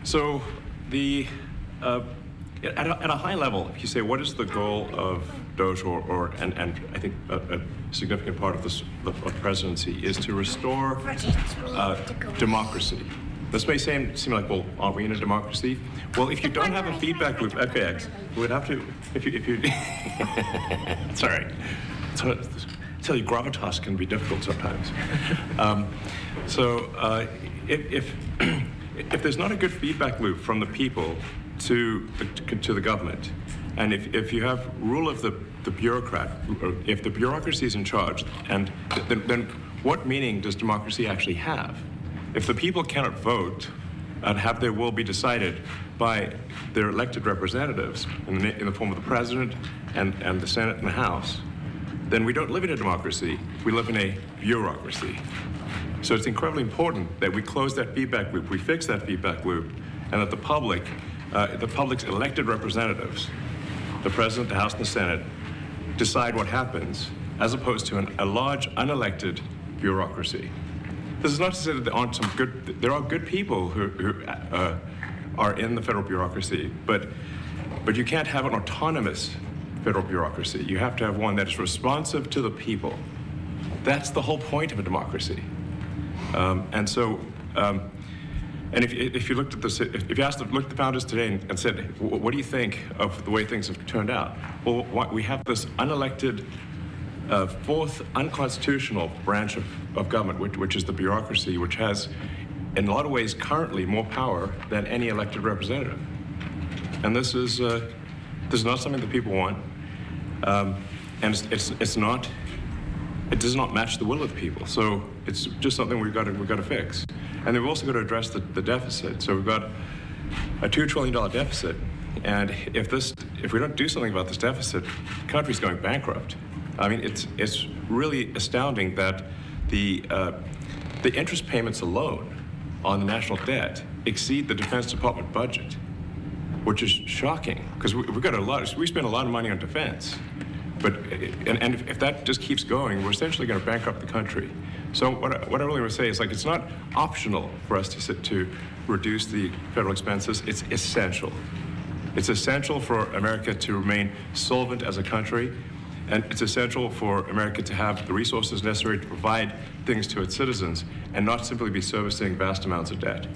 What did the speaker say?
So at a high level, if you say what is the goal of Doge, and I think a significant part of the presidency is to restore democracy. This may seem like, well, aren't we in a democracy? Well, if you don't have a feedback loop, okay, we would have to, if you it's all right. So, I tell you, gravitas can be difficult sometimes. If there's not a good feedback loop from the people to the government, and if you have rule of the bureaucrat, or if the bureaucracy is in charge, and then what meaning does democracy actually have? If the people cannot vote and have their will be decided by their elected representatives in the form of the president and the Senate and the House, then we don't live in a democracy, we live in a bureaucracy. So it's incredibly important that we close that feedback loop, we fix that feedback loop, and that the public's elected representatives, the president, the House, and the Senate, decide what happens, as opposed to a large, unelected bureaucracy. This is not to say that there are good people who are in the federal bureaucracy, but you can't have an autonomous federal bureaucracy. You have to have one that is responsive to the people. That's the whole point of a democracy. And if you looked at this, if you looked at the founders today and said, what do you think of the way things have turned out? Well, we have this unelected, fourth unconstitutional branch of government, which is the bureaucracy, which has, in a lot of ways, currently more power than any elected representative. And this is not something that people want, and it does not match the will of the people. So it's just something we've got to fix. And then we've also got to address the deficit. So we've got a $2 trillion deficit, and if we don't do something about this deficit, the country's going bankrupt. I mean, it's really astounding that the interest payments alone on the national debt exceed the Defense Department budget, which is shocking because we spend a lot of money on defense, and if that just keeps going, we're essentially going to bankrupt the country. So what I really want to say is, like, it's not optional for us to reduce the federal expenses. It's essential. It's essential for America to remain solvent as a country. And it's essential for America to have the resources necessary to provide things to its citizens and not simply be servicing vast amounts of debt.